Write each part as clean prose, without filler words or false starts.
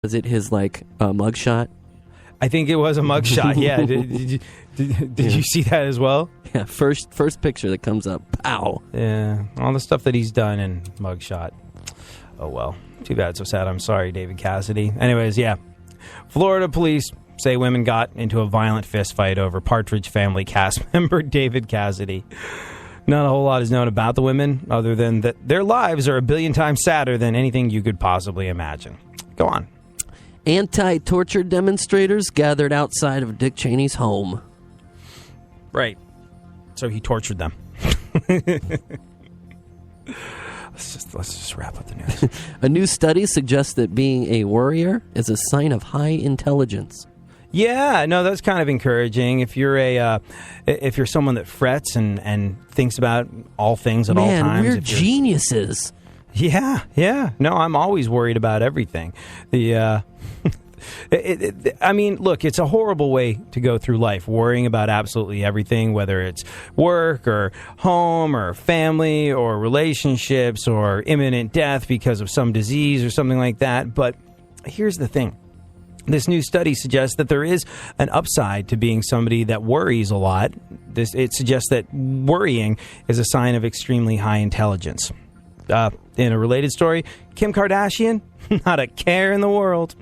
Was it his, mugshot? I think it was a mugshot, yeah. Did you see that as well? Yeah, first picture that comes up. Pow! Yeah, all the stuff that he's done in mugshot. Oh, well. Too bad, so sad. I'm sorry, David Cassidy. Anyways, yeah. Florida police say women got into a violent fist fight over Partridge Family cast member David Cassidy. Not a whole lot is known about the women, other than that their lives are a billion times sadder than anything you could possibly imagine. Go on. Anti-torture demonstrators gathered outside of Dick Cheney's home. Right. So he tortured them. Let's just wrap up the news. A new study suggests that being a worrier is a sign of high intelligence. Yeah, no, that's kind of encouraging. If you're if you're someone that frets and thinks about all things at all times. Man, we're geniuses. Yeah. No, I'm always worried about everything. I mean, look, it's a horrible way to go through life, worrying about absolutely everything, whether it's work or home or family or relationships or imminent death because of some disease or something like that. But here's the thing. This new study suggests that there is an upside to being somebody that worries a lot. It suggests that worrying is a sign of extremely high intelligence. In a related story, Kim Kardashian, not a care in the world.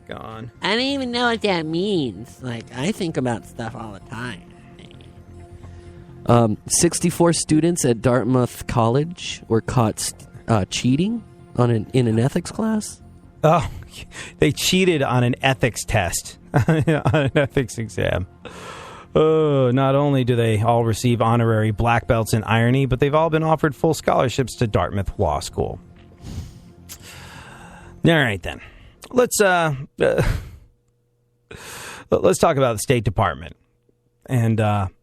Gone. I don't even know what that means. I think about stuff all the time. 64 students at Dartmouth College were caught cheating in an ethics class. Oh, they cheated on an ethics test, on an ethics exam. Oh, not only do they all receive honorary black belts in irony, but they've all been offered full scholarships to Dartmouth Law School. All right, then. Let's talk about the State Department and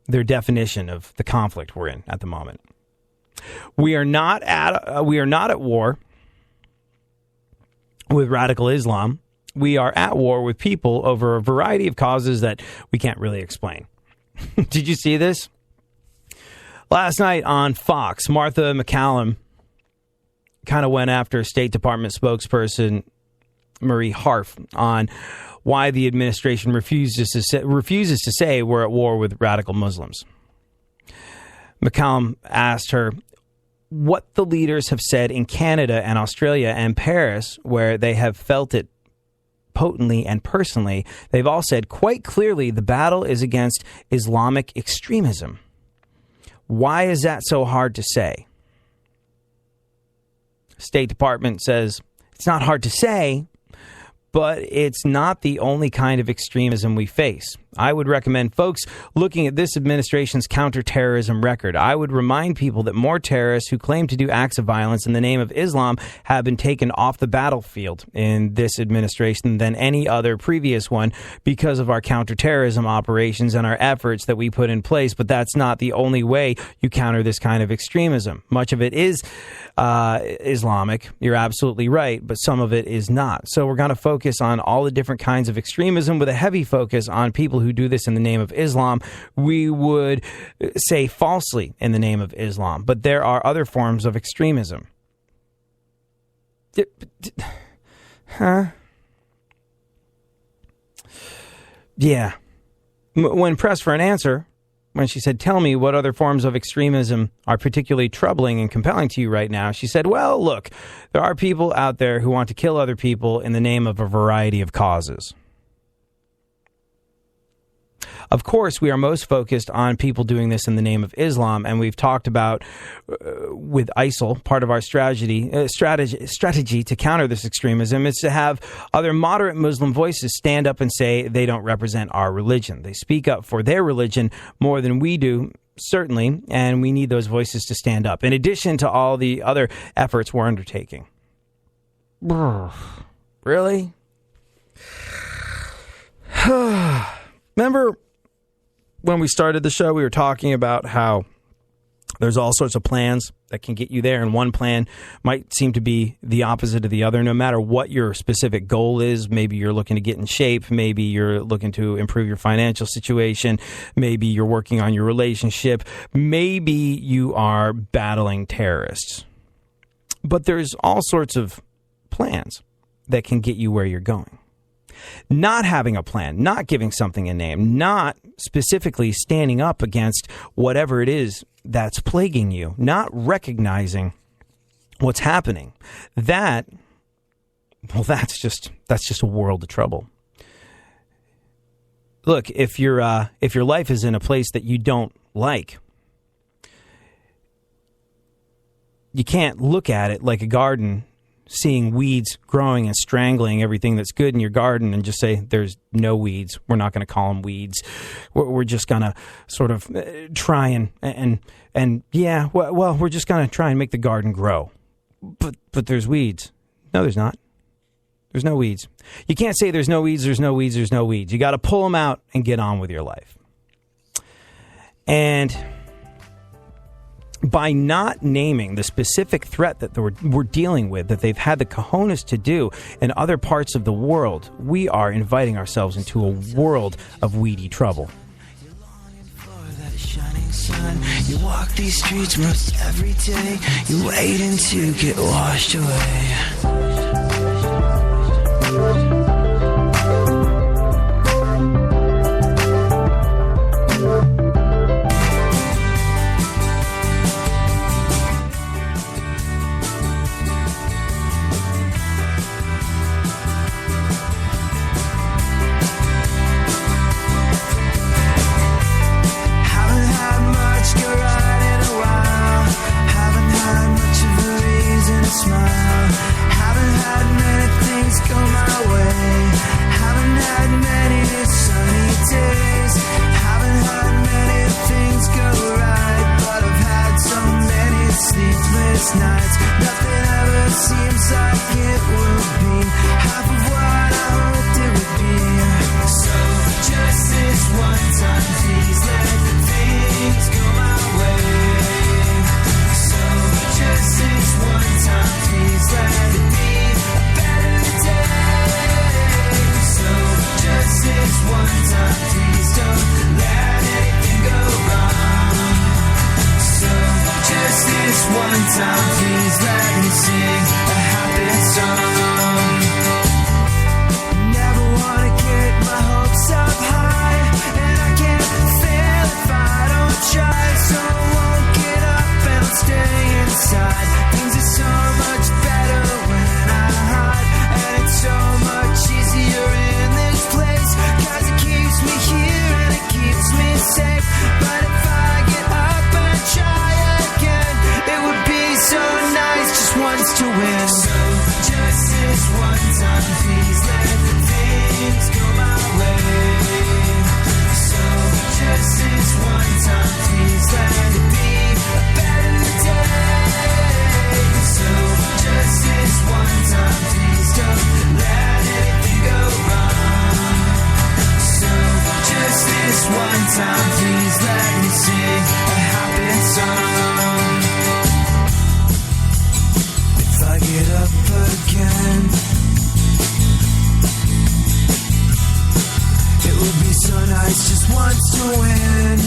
their definition of the conflict we're in at the moment. We are not at war with radical Islam. We are at war with people over a variety of causes that we can't really explain. Did you see this? Last night on Fox, Martha McCallum kind of went after State Department spokesperson Marie Harf on why the administration refuses to say we're at war with radical Muslims. McCallum asked her what the leaders have said in Canada and Australia and Paris, where they have felt it potently and personally. They've all said quite clearly the battle is against Islamic extremism. Why is that so hard to say? State Department says it's not hard to say, but it's not the only kind of extremism we face. I would recommend folks looking at this administration's counterterrorism record. I would remind people that more terrorists who claim to do acts of violence in the name of Islam have been taken off the battlefield in this administration than any other previous one because of our counterterrorism operations and our efforts that we put in place. But that's not the only way you counter this kind of extremism. Much of it is Islamic. You're absolutely right, but some of it is not. So we're going to focus on all the different kinds of extremism with a heavy focus on people who do this in the name of Islam. We would say falsely in the name of Islam, but there are other forms of extremism. Huh? Yeah. When pressed for an answer, when she said, tell me what other forms of extremism are particularly troubling and compelling to you right now, she said, well, look, there are people out there who want to kill other people in the name of a variety of causes. Of course, we are most focused on people doing this in the name of Islam, and we've talked about with ISIL, part of our strategy to counter this extremism is to have other moderate Muslim voices stand up and say they don't represent our religion. They speak up for their religion more than we do, certainly, and we need those voices to stand up, in addition to all the other efforts we're undertaking. Really? Remember when we started the show, we were talking about how there's all sorts of plans that can get you there, and one plan might seem to be the opposite of the other, no matter what your specific goal is. Maybe you're looking to get in shape. Maybe you're looking to improve your financial situation. Maybe you're working on your relationship. Maybe you are battling terrorists. But there's all sorts of plans that can get you where you're going. Not having a plan, not giving something a name, not specifically standing up against whatever it is that's plaguing you, not recognizing what's happening. That's just a world of trouble. Look, if your life is in a place that you don't like, you can't look at it like a garden, seeing weeds growing and strangling everything that's good in your garden and just say, there's no weeds. We're not going to call them weeds. We're just going to sort of try and we're just going to try and make the garden grow. But there's weeds. No, there's not. There's no weeds. You can't say there's no weeds, there's no weeds, there's no weeds. You got to pull them out and get on with your life. And by not naming the specific threat that we're dealing with, that they've had the cojones to do in other parts of the world, we are inviting ourselves into a world of weedy trouble. You walk these streets most every day. You're waiting to get washed away. Nights. Nothing ever seems like it will be half of what I hoped it would be. So just this one time, please let things go my way. So just this one time, please let it be a better day. So just this one time, please don't let anything go wrong. So just this one time, please let me sing a happy song. Never wanna get my hopes up high, and I can't fail if I don't try. So I won't get up and I'll stay inside. Things are so much better when I hide, and it's so much easier in this place, 'cause it keeps me here and it keeps me safe. But if I get up and try again, it would be so nice just once to win. So just this one time, please let the things go my way. So just this one time, please let it be a better day. So just this one time, please don't let anything go wrong. So just this one time, please let me sing a happy song. If I get up again, it would be so nice just once to win.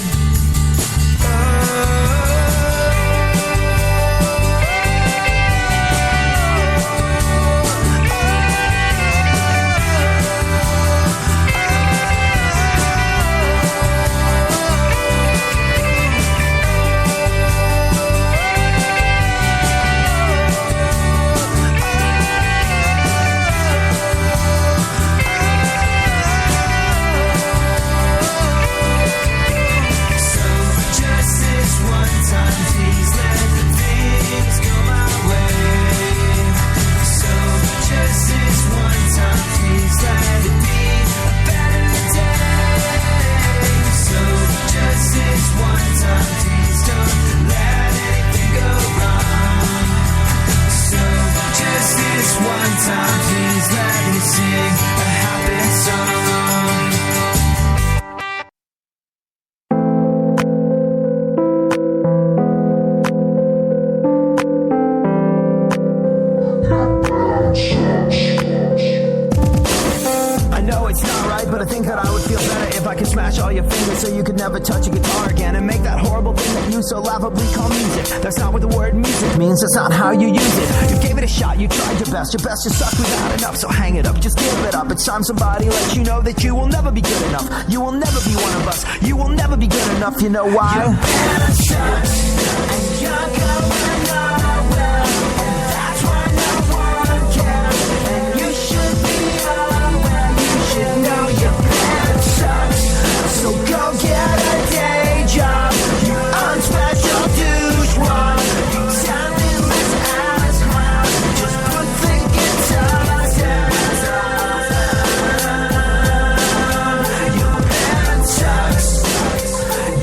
right, but I think that I would feel better if I could smash all your fingers so you could never touch a guitar again and make that horrible thing that you so laughably call music. That's not what the word music means, that's not how you use it. You gave it a shot, you tried your best just sucked without enough, so hang it up, just give it up. It's time somebody lets you know that you will never be good enough. You will never be one of us, you will never be good enough, you know why? Your band sucks, and you're going nowhere, and that's why no one cares. And you should be aware, you should know your band sucks. So go get a day job, you unspecial douchewad. You talentless ass clown, just put the guitars down. Your band sucks,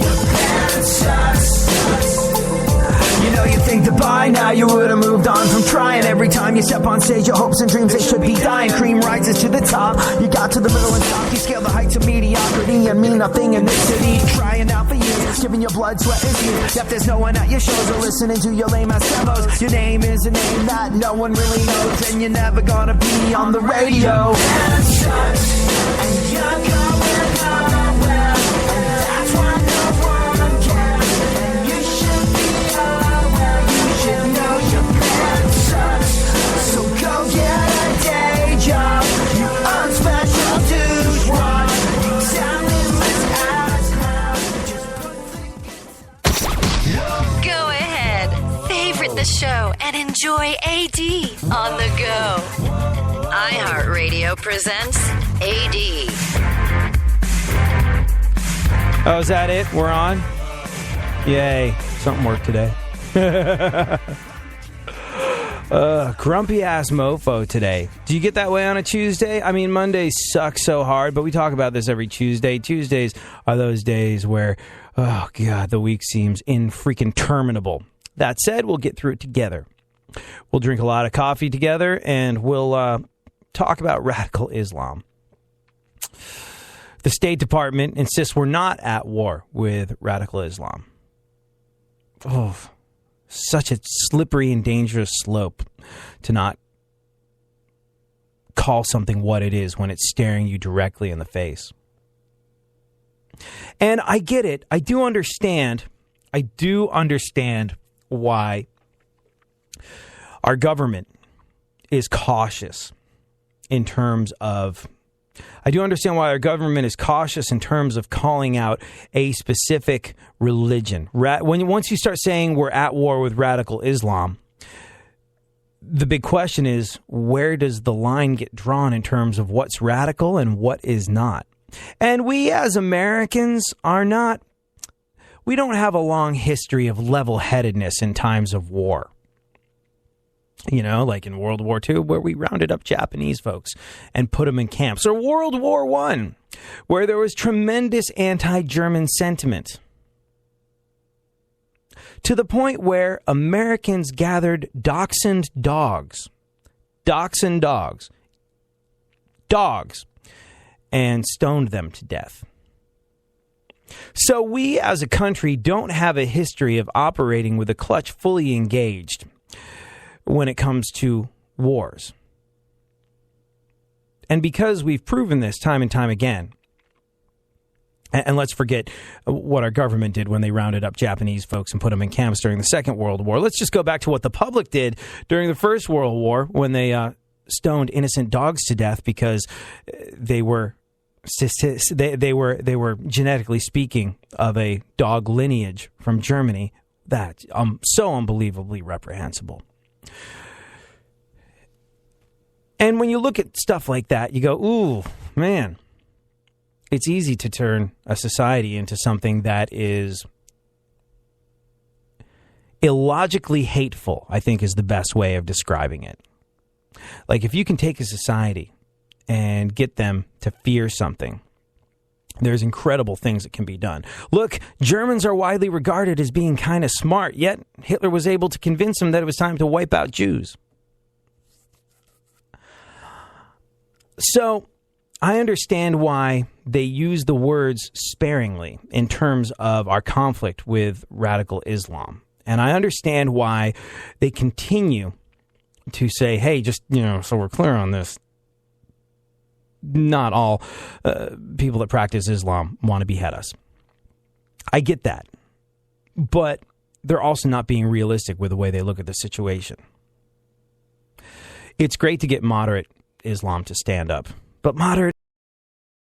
your band sucks. You know you think that by now you would have moved on from trying. Every time you step on stage, your hopes and dreams, they should be dying. Cream rises to the top, you got to the middle and top. You scale the heights of mediocrity and mean nothing in this city. Trying out for years, giving your blood, sweat, and tears. Yet there's no one at your shows or listening to your lame ass demos. Your name is a name that no one really knows, and you're never gonna be on the radio. That sucks, and you're going nowhere, and that's why no one cares. And you should be aware, you should know your band sucks. So go get a day job, you unspecial douchewad. You talentless ass clown, just put the... Go ahead, favorite the show, and enjoy AD on the go. iHeartRadio presents AD. Oh, is that it? We're on? Yay. Something worked today. Grumpy ass mofo today. Do you get that way on a Tuesday? I mean, Mondays suck so hard, but we talk about this every Tuesday. Tuesdays are those days where, oh God, the week seems freaking terminable. That said, we'll get through it together. We'll drink a lot of coffee together, and we'll talk about radical Islam. The State Department insists we're not at war with radical Islam. Oh, such a slippery and dangerous slope to not call something what it is when it's staring you directly in the face. And I get it. I do understand why our government is cautious in terms of... I do understand why our government is cautious in terms of calling out a specific religion. Once you start saying we're at war with radical Islam, the big question is, where does the line get drawn in terms of what's radical and what is not? And we as Americans we don't have a long history of level-headedness in times of war. You know, like in World War II, where we rounded up Japanese folks and put them in camps. Or World War I, where there was tremendous anti-German sentiment. To the point where Americans gathered dachshund dogs, and stoned them to death. So we as a country don't have a history of operating with a clutch fully engaged when it comes to wars. And because we've proven this time and time again, and let's forget what our government did when they rounded up Japanese folks and put them in camps during the Second World War. Let's just go back to what the public did during the First World War when they stoned innocent dogs to death because they were genetically speaking of a dog lineage from Germany. That so unbelievably reprehensible. And when you look at stuff like that, you go, ooh, man, it's easy to turn a society into something that is illogically hateful, I think is the best way of describing it. Like if you can take a society and get them to fear something, there's incredible things that can be done. Look, Germans are widely regarded as being kind of smart, yet Hitler was able to convince them that it was time to wipe out Jews. So I understand why they use the words sparingly in terms of our conflict with radical Islam. And I understand why they continue to say, hey, just, so we're clear on this. not all people that practice Islam want to behead us. I get that. But they're also not being realistic with the way they look at the situation. It's great to get moderate Islam to stand up, but moderate